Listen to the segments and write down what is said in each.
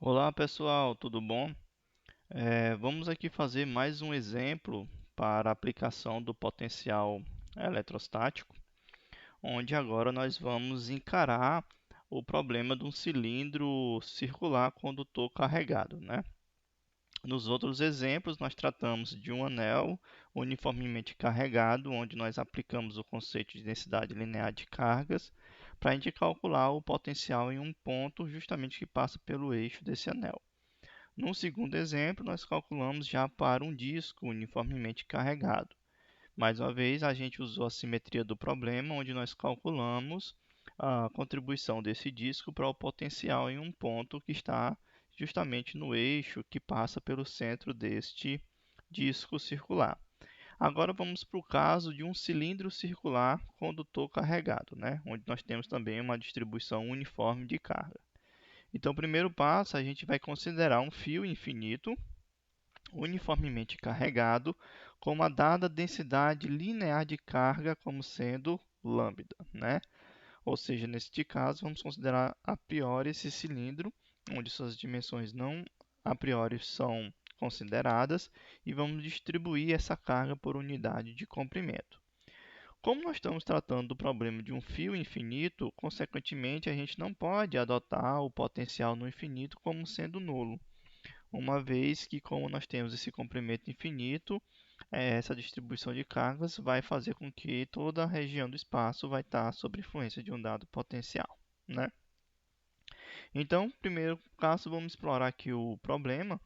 Olá pessoal, tudo bom? Vamos aqui fazer mais um exemplo para a aplicação do potencial eletrostático, onde agora nós vamos encarar o problema de um cilindro circular condutor carregado, né? Nos outros exemplos, nós tratamos de um anel uniformemente carregado, onde nós aplicamos o conceito de densidade linear de cargas para a gente calcular o potencial em um ponto justamente que passa pelo eixo desse anel. No segundo exemplo, nós calculamos já para um disco uniformemente carregado. Mais uma vez, a gente usou a simetria do problema, onde nós calculamos a contribuição desse disco para o potencial em um ponto que está justamente no eixo que passa pelo centro deste disco circular. Agora vamos para o caso de um cilindro circular condutor carregado, né? Onde nós temos também uma distribuição uniforme de carga. Então, o primeiro passo, a gente vai considerar um fio infinito uniformemente carregado com uma dada densidade linear de carga como sendo lambda, né? Ou seja, neste caso, vamos considerar a priori esse cilindro, onde suas dimensões não a priori são consideradas, e vamos distribuir essa carga por unidade de comprimento. Como nós estamos tratando do problema de um fio infinito, consequentemente, a gente não pode adotar o potencial no infinito como sendo nulo, uma vez que, como nós temos esse comprimento infinito, essa distribuição de cargas vai fazer com que toda a região do espaço vai estar sob influência de um dado potencial, né? Então, primeiro caso, vamos explorar aqui o problema.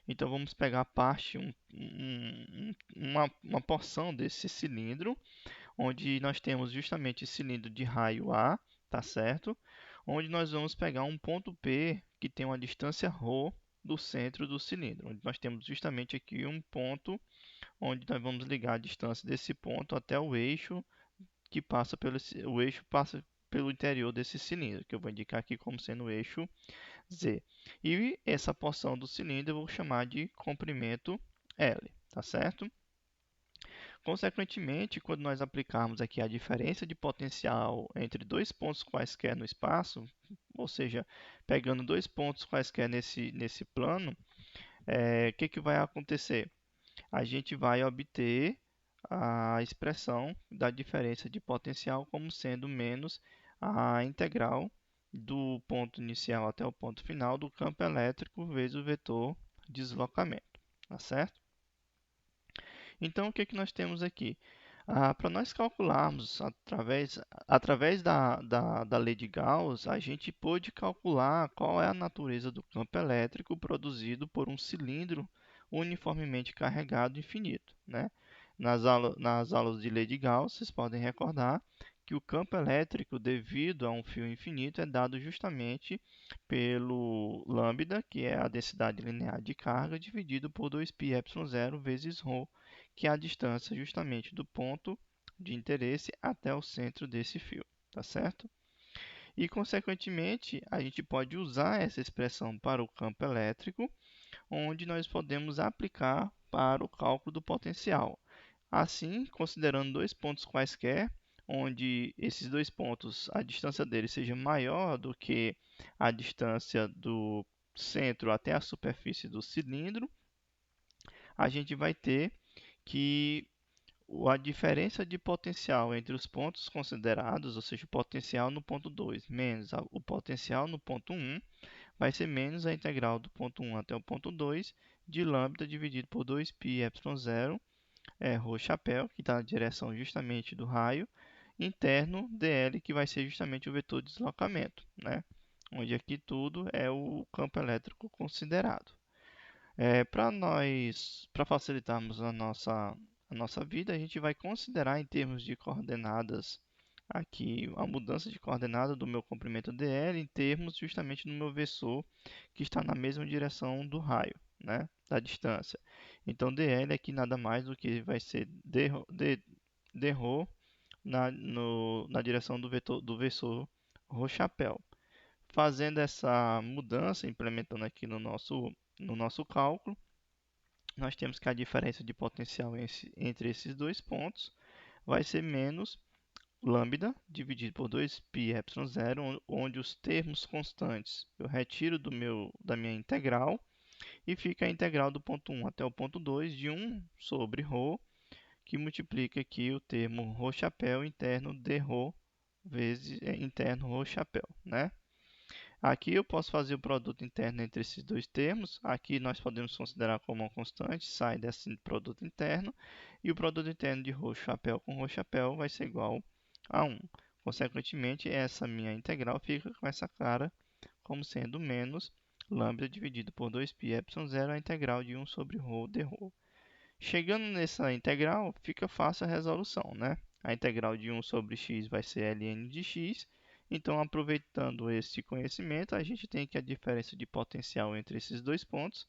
Então, vamos pegar a parte, uma porção desse cilindro, onde nós temos justamente esse cilindro de raio A, tá certo? Onde nós vamos pegar um ponto P que tem uma distância ρ do centro do cilindro, onde nós temos justamente aqui um ponto onde nós vamos ligar a distância desse ponto até o eixo que passa pelo o eixo passa pelo interior desse cilindro, que eu vou indicar aqui como sendo o eixo Z. E essa porção do cilindro eu vou chamar de comprimento L, tá certo? Consequentemente, quando nós aplicarmos aqui a diferença de potencial entre dois pontos quaisquer no espaço, ou seja, pegando dois pontos quaisquer nesse plano, que vai acontecer? A gente vai obter a expressão da diferença de potencial como sendo menos a integral do ponto inicial até o ponto final do campo elétrico vezes o vetor deslocamento, tá certo? Então, o que nós temos aqui? Para nós calcularmos através da lei de Gauss, a gente pôde calcular qual é a natureza do campo elétrico produzido por um cilindro uniformemente carregado infinito, né? Nas aulas de lei de Gauss, vocês podem recordar que o campo elétrico devido a um fio infinito é dado justamente pelo lambda, que é a densidade linear de carga, dividido por 2πε0 vezes ρ, que é a distância justamente do ponto de interesse até o centro desse fio, tá certo? E, consequentemente, a gente pode usar essa expressão para o campo elétrico, onde nós podemos aplicar para o cálculo do potencial. Assim, considerando dois pontos quaisquer, onde esses dois pontos, a distância deles seja maior do que a distância do centro até a superfície do cilindro, a gente vai ter que a diferença de potencial entre os pontos considerados, ou seja, o potencial no ponto 2 menos o potencial no ponto 1, vai ser menos a integral do ponto 1 até o ponto 2 de lambda dividido por 2πε0 ρ chapéu, que está na direção justamente do raio, interno dl, que vai ser justamente o vetor de deslocamento, né? Onde aqui tudo é o campo elétrico considerado. Para facilitarmos a nossa vida, a gente vai considerar em termos de coordenadas aqui a mudança de coordenada do meu comprimento dl em termos justamente do meu vetor que está na mesma direção do raio, né, da distância. Então dl aqui nada mais do que vai ser dρ na direção do vetor ρ chapéu. Fazendo essa mudança, implementando aqui no nosso cálculo, nós temos que a diferença de potencial entre esses dois pontos vai ser menos lambda dividido por 2π ε0, onde os termos constantes eu retiro da minha integral e fica a integral do ponto 1 até o ponto 2 de 1 sobre ρ, que multiplica aqui o termo ρ chapéu interno de ρ vezes interno ρ chapéu, né? Aqui eu posso fazer o produto interno entre esses dois termos. Aqui nós podemos considerar como uma constante, sai desse produto interno. E o produto interno de ρ chapéu com ρ chapéu vai ser igual a 1. Consequentemente, essa minha integral fica com essa cara como sendo menos lambda dividido por 2π ε0, a integral de 1 sobre ρ de ρ. Chegando nessa integral, fica fácil a resolução, né? A integral de 1 sobre x vai ser ln de x. Então, aproveitando esse conhecimento, a gente tem que a diferença de potencial entre esses dois pontos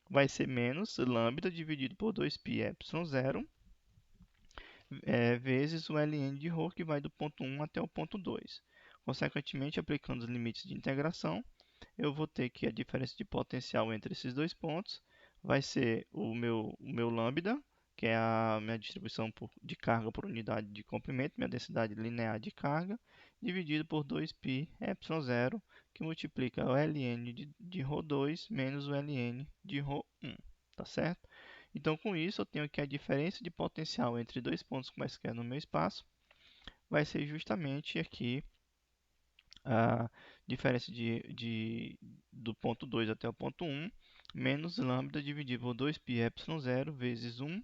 vai ser menos lambda dividido por 2π ε0 vezes o ln de ρ, que vai do ponto 1 até o ponto 2. Consequentemente, aplicando os limites de integração, eu vou ter que a diferença de potencial entre esses dois pontos vai ser o meu lambda, que é a minha distribuição de carga por unidade de comprimento, minha densidade linear de carga, dividido por 2π ε0, que multiplica o ln de ρ2 menos o ln de ρ1, tá certo? Então, com isso, eu tenho que a diferença de potencial entre dois pontos quaisquer no meu espaço vai ser justamente aqui a diferença do ponto 2 até o ponto 1, menos lambda dividido por 2π ε0 vezes 1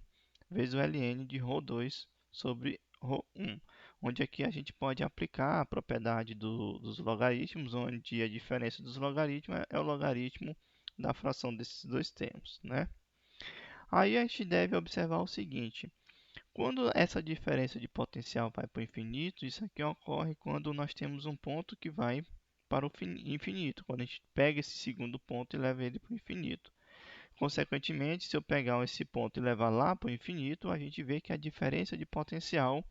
vezes o ln de ρ2 sobre ρ1, onde aqui a gente pode aplicar a propriedade dos logaritmos, onde a diferença dos logaritmos é o logaritmo da fração desses dois termos, né? Aí a gente deve observar o seguinte: quando essa diferença de potencial vai para o infinito, isso aqui ocorre quando nós temos um ponto que vai para o infinito, quando a gente pega esse segundo ponto e leva ele para o infinito. Consequentemente, se eu pegar esse ponto e levar lá para o infinito, a gente vê que a diferença de potencial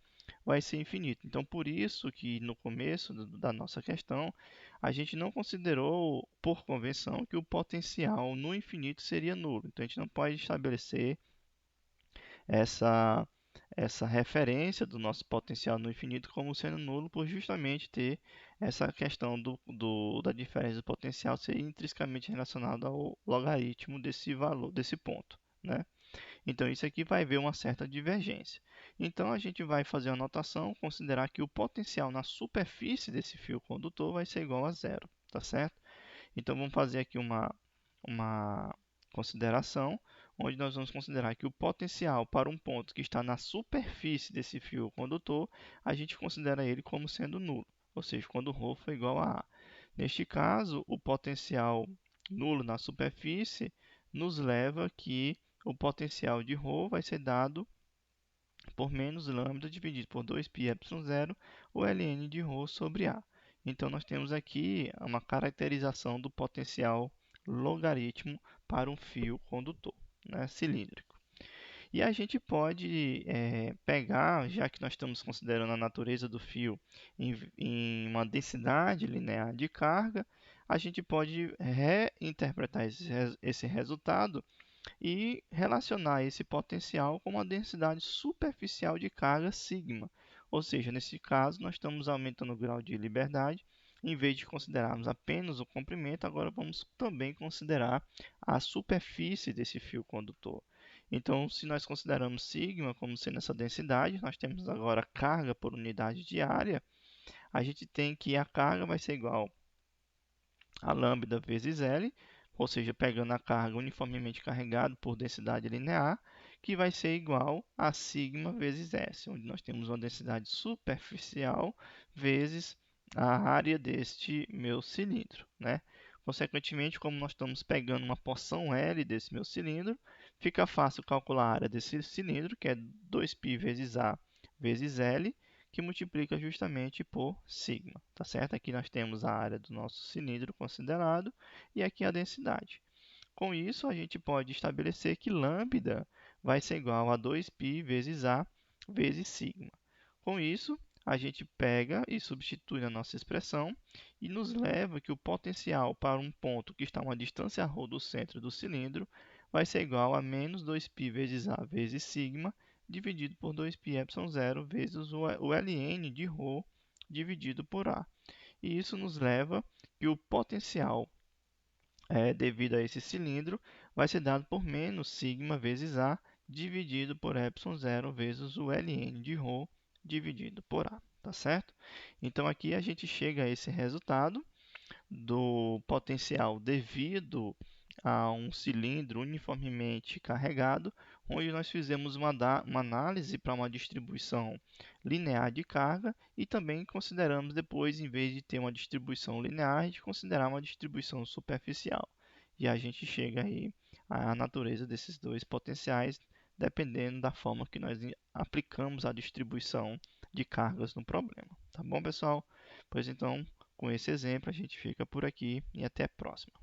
vai ser infinita. Então, por isso que no começo da nossa questão, a gente não considerou, por convenção, que o potencial no infinito seria nulo. Então, a gente não pode estabelecer essa, essa referência do nosso potencial no infinito como sendo nulo, por justamente ter essa questão da diferença do potencial ser intrinsecamente relacionada ao logaritmo desse valor, desse ponto, né? Então, isso aqui vai haver uma certa divergência. Então, a gente vai fazer a notação, considerar que o potencial na superfície desse fio condutor vai ser igual a zero, tá certo? Então, vamos fazer aqui uma consideração, onde nós vamos considerar que o potencial para um ponto que está na superfície desse fio condutor, a gente considera ele como sendo nulo, ou seja, quando ρ for igual a A. Neste caso, o potencial nulo na superfície nos leva que o potencial de ρ vai ser dado por menos lambda dividido por 2π ε0, o ln de ρ sobre A. Então, nós temos aqui uma caracterização do potencial logaritmo para um fio condutor, né, cilíndrico. E a gente pode pegar, já que nós estamos considerando a natureza do fio em uma densidade linear de carga, a gente pode reinterpretar esse resultado e relacionar esse potencial com uma densidade superficial de carga sigma. Ou seja, nesse caso, nós estamos aumentando o grau de liberdade. Em vez de considerarmos apenas o comprimento, agora vamos também considerar a superfície desse fio condutor. Então, se nós consideramos sigma como sendo essa densidade, nós temos agora carga por unidade de área, a gente tem que a carga vai ser igual a lambda vezes L, ou seja, pegando a carga uniformemente carregada por densidade linear, que vai ser igual a sigma vezes S, onde nós temos uma densidade superficial vezes a área deste meu cilindro, né? Consequentemente, como nós estamos pegando uma porção L desse meu cilindro, fica fácil calcular a área desse cilindro, que é 2π vezes A vezes L, que multiplica justamente por sigma, tá certo? Aqui nós temos a área do nosso cilindro considerado e aqui a densidade. Com isso, a gente pode estabelecer que lambda vai ser igual a 2π vezes A vezes sigma. Com isso, a gente pega e substitui na nossa expressão e nos leva que o potencial para um ponto que está a uma distância ρ do centro do cilindro vai ser igual a menos 2π vezes A vezes sigma dividido por 2πε0 vezes o ln de ρ dividido por A. E isso nos leva que o potencial devido a esse cilindro vai ser dado por menos sigma vezes A dividido por ε0 vezes o ln de ρ dividido por A, tá certo? Então aqui a gente chega a esse resultado do potencial devido a um cilindro uniformemente carregado, onde nós fizemos uma análise para uma distribuição linear de carga e também consideramos depois, em vez de ter uma distribuição linear, a gente considerar uma distribuição superficial. E a gente chega aí à natureza desses dois potenciais, dependendo da forma que nós aplicamos a distribuição de cargas no problema. Tá bom, pessoal? Pois então, com esse exemplo, a gente fica por aqui e até a próxima.